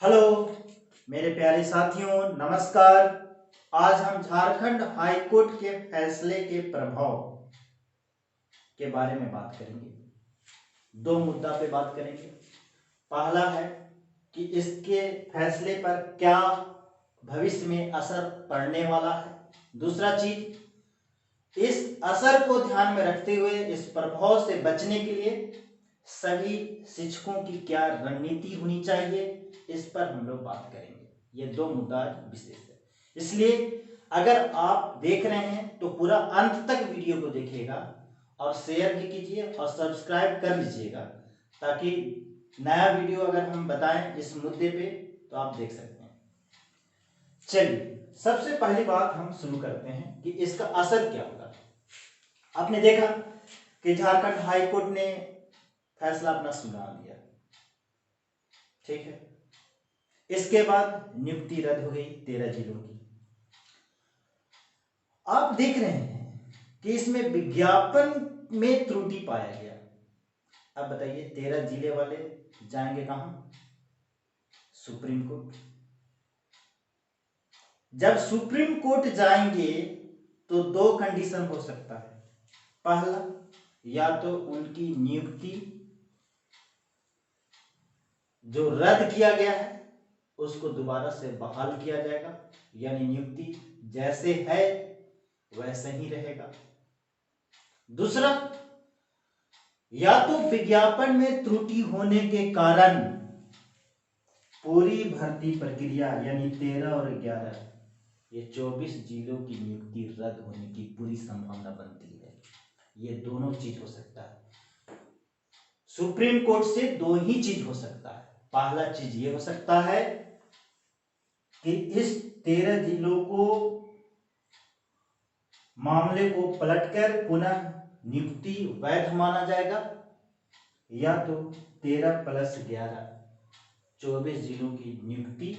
Hello मेरे प्यारे साथियों, नमस्कार। आज हम झारखंड हाई कोर्ट के फैसले के प्रभाव के बारे में बात करेंगे। दो मुद्दा पे बात करेंगे। पहला है कि इसके फैसले पर क्या भविष्य में असर पड़ने वाला है। दूसरा चीज, इस असर को ध्यान में रखते हुए इस प्रभाव से बचने के लिए सभी शिक्षकों की क्या रणनीति होनी चाहिए, इस पर हम लोग बात करेंगे। ये दो मुद्दा विशेष है, इसलिए अगर आप देख रहे हैं तो पूरा अंत तक वीडियो को देखिएगा और शेयर भी कीजिए और सब्सक्राइब कर लीजिएगा, ताकि नया वीडियो अगर हम बताएं इस मुद्दे पे तो आप देख सकते हैं। चलिए, सबसे पहली बात हम शुरू करते हैं कि इसका असर क्या होगा। आपने देखा कि झारखंड हाई कोर्ट ने फैसला अपना सुना लिया, ठीक है। इसके बाद नियुक्ति रद्द हो गई 13 जिलों की। आप देख रहे हैं कि इसमें विज्ञापन में त्रुटि पाया गया। अब बताइए, 13 जिले वाले जाएंगे कहां? Supreme court. जब सुप्रीम कोर्ट जाएंगे तो दो कंडीशन हो सकता है। पहला, या तो उनकी नियुक्ति जो रद्द किया गया है उसको दोबारा से बहाल किया जाएगा, यानी नियुक्ति जैसे है वैसे ही रहेगा। दूसरा, या तो विज्ञापन में त्रुटि होने के कारण पूरी भर्ती प्रक्रिया यानी 13 और 11 ये 24 जिलों की नियुक्ति रद्द होने की पूरी संभावना बनती है। ये दोनों चीज हो सकता है। सुप्रीम कोर्ट से दो ही चीज हो सकता है। पहला चीज ये हो सकता है कि इस 13 जिलों को मामले को पलटकर पुनः नियुक्ति वैध माना जाएगा, या तो 13 + 11 24 जिलों की नियुक्ति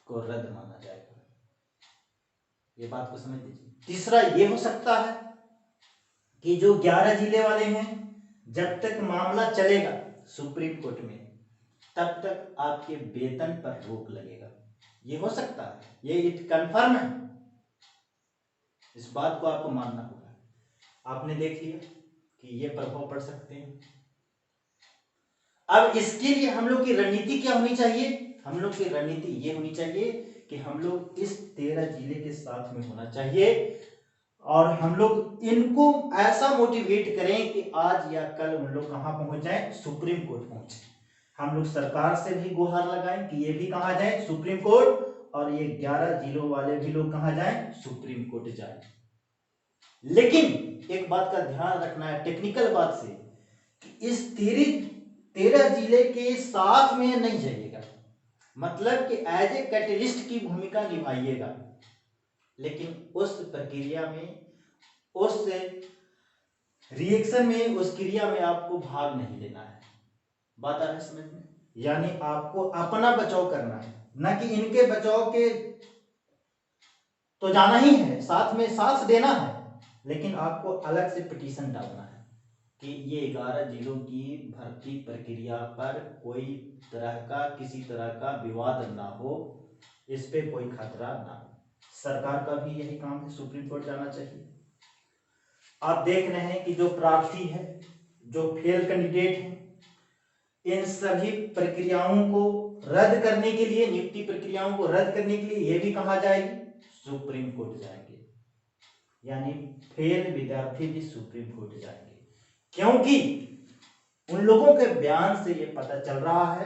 को रद्द माना जाएगा। ये बात को समझ लीजिए। तीसरा ये हो सकता है कि जो 11 जिले वाले हैं, जब तक मामला चलेगा सुप्रीम कोर्ट में तब तक आपके वेतन पर रोक लगेगा। ये हो सकता है, ये इट कंफर्म है। इस बात को आपको मानना होगा। आपने देख लिया कि ये प्रभाव पड़ सकते हैं। अब इसके लिए हम लोग की रणनीति क्या होनी चाहिए? हम लोग की रणनीति ये होनी चाहिए कि हम लोग इस 13 जिले के साथ में होना चाहिए और हम लोग इनको ऐसा मोटिवेट करें कि आज या कल उन लोग कहां पहुंच जाए? सुप्रीम कोर्ट पहुंचे। हम लोग सरकार से भी गुहार लगाएं कि ये भी कहां जाए? Supreme court. और ये 11 जिलों वाले भी लोग कहां जाए? सुप्रीम कोर्ट जाए। लेकिन एक बात का ध्यान रखना है, टेक्निकल बात से, कि इस 13 जिले के साथ में नहीं जाइएगा, मतलब कि एज ए कैटलिस्ट की भूमिका निभाइएगा, लेकिन उस प्रक्रिया में, उस रिएक्शन में, उस क्रिया में आपको भाग नहीं लेना है। बात आ रही है समझ में? यानी आपको अपना बचाव करना है, ना कि इनके बचाव के तो जाना ही है, साथ में साथ देना है, लेकिन आपको अलग से पिटीशन डालना है कि ये 11 जिलों की भर्ती प्रक्रिया पर कोई तरह का, किसी तरह का विवाद ना हो, इस पे कोई खतरा ना हो। सरकार का भी यही काम है, सुप्रीम कोर्ट जाना चाहिए। आप देख रहे हैं कि जो प्रार्थी है, जो फेल कैंडिडेट है, इन सभी प्रक्रियाओं को रद्द करने के लिए, नियुक्ति प्रक्रियाओं को रद्द करने के लिए ये भी कहा जाएगी? सुप्रीम कोर्ट जाएंगे। यानी फेल विद्यार्थी भी सुप्रीम कोर्ट जाएंगे, क्योंकि उन लोगों के बयान से ये पता चल रहा है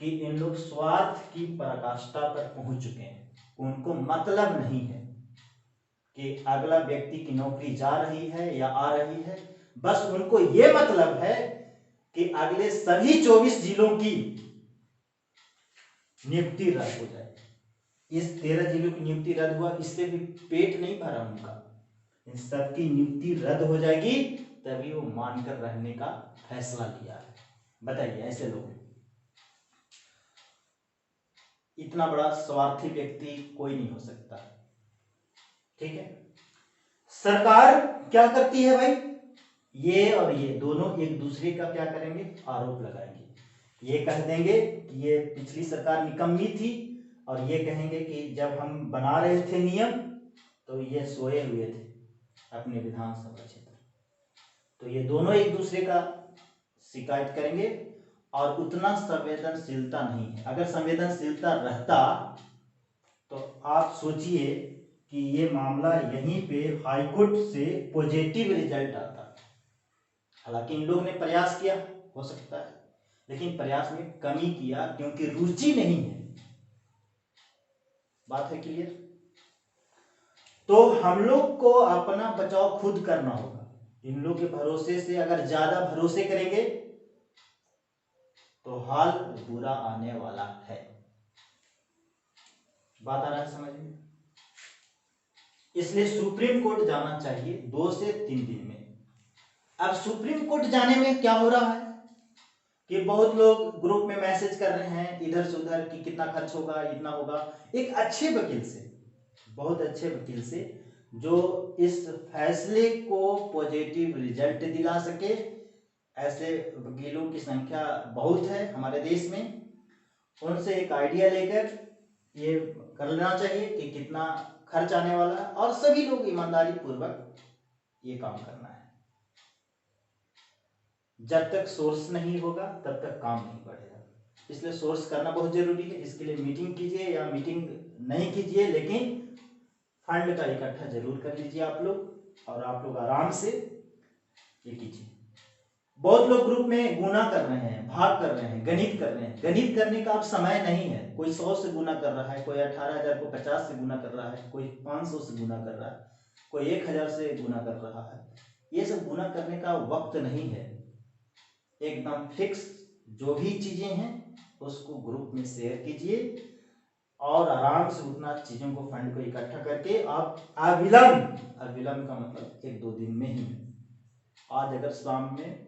कि इन लोग स्वार्थ की पराकाष्ठा पर पहुंच चुके हैं। उनको मतलब नहीं है कि अगला व्यक्ति की नौकरी जा रही है या आ रही है, बस उनको ये मतलब है कि अगले सभी 24 जिलों की नियुक्ति रद्द हो जाए। इस 13 जिलों की नियुक्ति रद्द हुआ, इससे भी पेट नहीं भरा उनका। इन सबकी नियुक्ति रद्द हो जाएगी, तभी वो मानकर रहने का फैसला लिया है। बताइए, ऐसे लोग, इतना बड़ा स्वार्थी व्यक्ति कोई नहीं हो सकता। ठीक है। सरकार क्या करती है भाई? ये और ये दोनों एक दूसरे का क्या करेंगे? आरोप लगाएंगे ये कह देंगे कि ये पिछली सरकार निकम्मी थी, और ये कहेंगे कि जब हम बना रहे थे नियम तो ये सोए हुए थे अपने विधानसभा क्षेत्र। तो ये दोनों एक दूसरे का शिकायत करेंगे, और उतना संवेदनशीलता नहीं है। अगर संवेदनशीलता रहता तो आप सोचिए कि ये मामला यहीं पे हाईकोर्ट से पॉजिटिव रिजल्ट आता। हालांकि इन लोगों ने प्रयास किया, हो सकता है, लेकिन प्रयास में कमी किया क्योंकि रुचि नहीं है। बात है क्लियर? तो हम लोग को अपना बचाव खुद करना होगा। इन लोग के भरोसे से अगर ज्यादा भरोसे करेंगे तो हाल बुरा आने वाला है। बात आ रहा है समझ में? इसलिए सुप्रीम कोर्ट जाना चाहिए 2 से 3 दिन में। अब सुप्रीम कोर्ट जाने में क्या हो रहा है कि बहुत लोग ग्रुप में मैसेज कर रहे हैं इधर से उधर कि कितना खर्च होगा, इतना होगा। एक अच्छे वकील से, बहुत अच्छे वकील से, जो इस फैसले को पॉजिटिव रिजल्ट दिला सके, ऐसे वकीलों की संख्या बहुत है हमारे देश में, उनसे एक आइडिया लेकर ये कर लेना चाहिए कि कितना खर्च आने वाला है, और सभी लोग ईमानदारी पूर्वक ये काम करना है। जब तक सोर्स नहीं होगा तब तक काम नहीं बढ़ेगा। इसलिए सोर्स करना बहुत जरूरी है। इसके लिए मीटिंग कीजिए या मीटिंग नहीं कीजिए, लेकिन फंड का इकट्ठा जरूर कर लीजिए आप लोग, और आप लोग आराम से ये कीजिए। बहुत लोग ग्रुप में गुना कर रहे हैं, भाग कर रहे हैं, गणित कर रहे हैं। गणित करने का अब समय नहीं है। कोई 100 से गुना कर रहा है, कोई 18,000 को 50 से गुना कर रहा है, कोई 500 से गुना कर रहा है, कोई 1000 से गुना कर रहा है। ये सब गुना करने का वक्त नहीं है। एकदम फिक्स जो भी चीजें हैं उसको ग्रुप में शेयर कीजिए, और आराम से उतना चीजों को, फंड को इकट्ठा करके आप अविलंब का मतलब 1-2 दिन में ही, आज अगर शाम में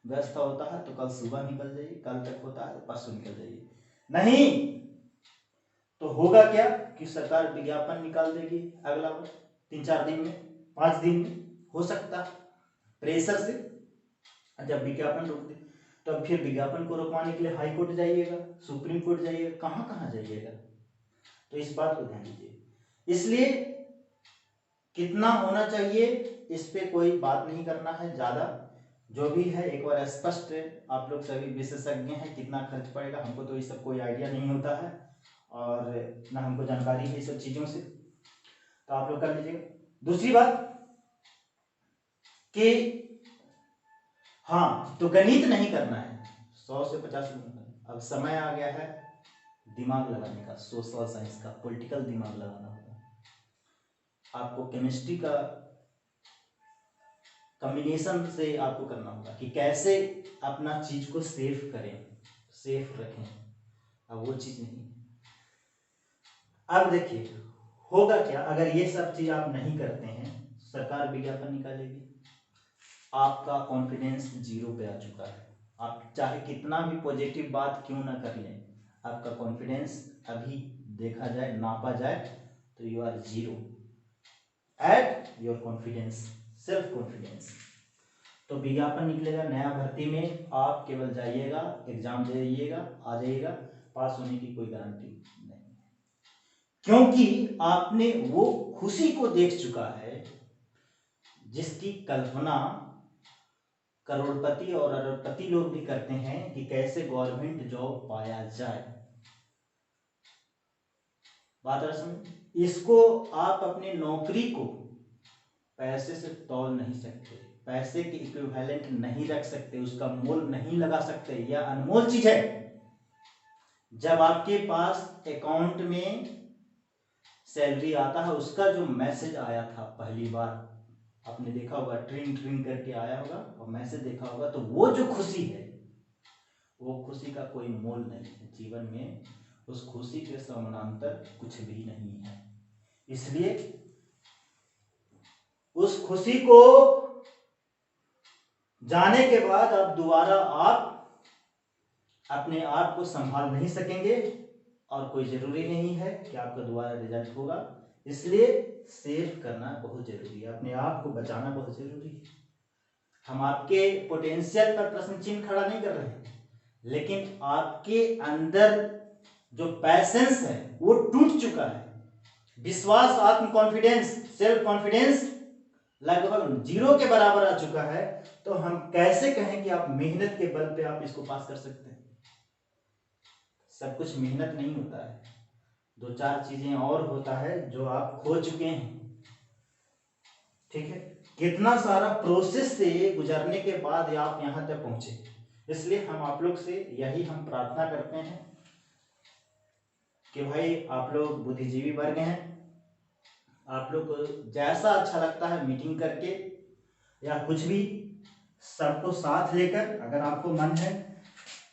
व्यवस्था होता है तो कल सुबह निकल जाइए, कल तक होता है तो परसों निकल जाइए। नहीं तो होगा क्या कि सरकार विज्ञापन निकाल देगी अगला 3-4 दिन में, 5 दिन में, हो सकता प्रेशर से। जब विज्ञापन रोक दे तो अब फिर विज्ञापन को रोकवाने के लिए हाई कोर्ट जाइएगा, सुप्रीम कोर्ट जाइएगा, कहाँ कहाँ जाइएगा। तो इस बात को ध्यान दीजिए। इसलिए कितना होना चाहिए इस पे कोई बात नहीं करना है ज्यादा। जो भी है एक बार स्पष्ट, आप लोग सभी विशेषज्ञ हैं, कितना खर्च पड़ेगा, हमको तो ये सब कोई आइडिया नहीं होता है और ना हमको जानकारी है ये सब चीजों से, तो आप लोग कर लीजिएगा। दूसरी बात कि हाँ, तो गणित नहीं करना है 100 से 50 गुना। अब समय आ गया है दिमाग लगाने का, सोशल साइंस का, पॉलिटिकल दिमाग लगाना होगा। आपको केमिस्ट्री का कॉम्बिनेशन से आपको करना होगा कि कैसे अपना चीज को सेफ करें, सेफ रखें। अब वो चीज नहीं। अब देखिए होगा क्या अगर ये सब चीज आप नहीं करते हैं। सरकार विज्ञापन निकालेगी, आपका कॉन्फिडेंस 0 पे आ चुका है। आप चाहे कितना भी पॉजिटिव बात क्यों ना कर लें, आपका कॉन्फिडेंस अभी देखा जाए, नापा जाए तो you are 0 at your confidence, self confidence. तो विज्ञापन निकलेगा नया भर्ती में, आप केवल जाइएगा, एग्जाम दे दीजिएगा, आ जाइएगा, पास होने की कोई गारंटी नहीं, क्योंकि आपने वो खुशी को देख चुका है जिसकी कल्पना करोड़पति और अरबपति लोग भी करते हैं कि कैसे गवर्नमेंट जॉब पाया जाए। बात समझ? इसको आप अपनी नौकरी को पैसे से तौल नहीं सकते, पैसे के इक्विवेलेंट नहीं रख सकते, उसका मोल नहीं लगा सकते। यह अनमोल चीज है। जब आपके पास अकाउंट में सैलरी आता है, उसका जो मैसेज आया था पहली बार, आपने देखा होगा ट्रिंग ट्रिंग करके आया होगा और मैसेज देखा होगा, तो वो जो खुशी है, वो खुशी का कोई मोल नहीं है जीवन में। उस खुशी के समानांतर कुछ भी नहीं है। इसलिए उस खुशी को जाने के बाद अब दोबारा आप अपने आप को संभाल नहीं सकेंगे, और कोई जरूरी नहीं है कि आपका दोबारा रिजल्ट होगा। इसलिए सेव करना बहुत जरूरी है, अपने आप को बचाना बहुत जरूरी है। हम आपके पोटेंशियल पर प्रश्न चिन्ह खड़ा नहीं कर रहे हैं, लेकिन आपके अंदर जो पैसेंस है वो टूट चुका है, विश्वास, आत्म कॉन्फिडेंस, सेल्फ कॉन्फिडेंस लगभग 0 के बराबर आ चुका है, तो हम कैसे कहें कि आप मेहनत के बल पे आप इसको पास कर सकते हैं? सब कुछ मेहनत नहीं होता है, 2-4 चीजें और होता है जो आप खो चुके हैं। ठीक है, कितना सारा प्रोसेस से गुजरने के बाद आप यहाँ तक पहुंचे। इसलिए हम आप लोग से यही हम प्रार्थना करते हैं कि भाई आप लोग बुद्धिजीवी वर्ग हैं, आप लोग को जैसा अच्छा लगता है मीटिंग करके या कुछ भी, सबको साथ लेकर, अगर आपको मन है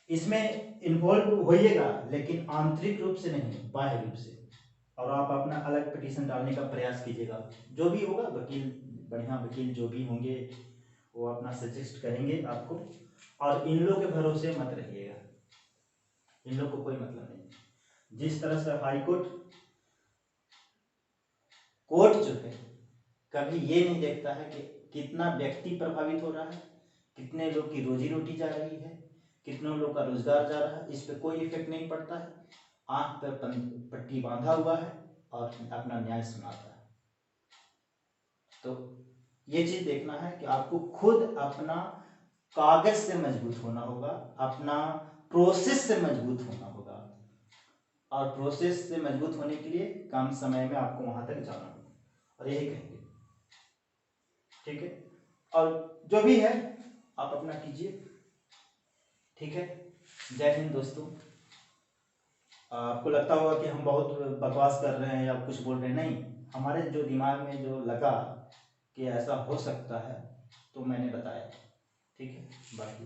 इसमें इन्वॉल्व होइएगा, लेकिन आंतरिक रूप से नहीं, बाह्य रूप से। और आप अपना अलग पिटीशन डालने का प्रयास कीजिएगा। जो भी होगा, वकील, बढ़िया वकील जो भी होंगे वो अपना सजेस्ट करेंगे आपको। और इन लोग के भरोसे मत रहिएगा, इन लोग को कोई मतलब नहीं। जिस तरह से हाई कोर्ट जो है कभी ये नहीं देखता है कि कितना व्यक्ति प्रभावित हो रहा है, कितने लोग की रोजी रोटी जा रही है, कितनों लोग का रोजगार जा रहा है, इस पे कोई इफेक्ट नहीं पड़ता है। आंख पर पट्टी बांधा हुआ है और अपना न्याय सुनाता है। तो ये चीज देखना है कि आपको खुद अपना कागज से मजबूत होना होगा, अपना प्रोसेस से मजबूत होना होगा, और प्रोसेस से मजबूत होने के लिए कम समय में आपको वहां तक जाना होगा, और यही कहेंगे। ठीक है, और जो भी है आप अपना कीजिए। ठीक है, जय हिंद दोस्तों। आपको लगता होगा कि हम बहुत बकवास कर रहे हैं या कुछ बोल रहे हैं, नहीं, हमारे जो दिमाग में जो लगा कि ऐसा हो सकता है तो मैंने बताया। ठीक है, बाकी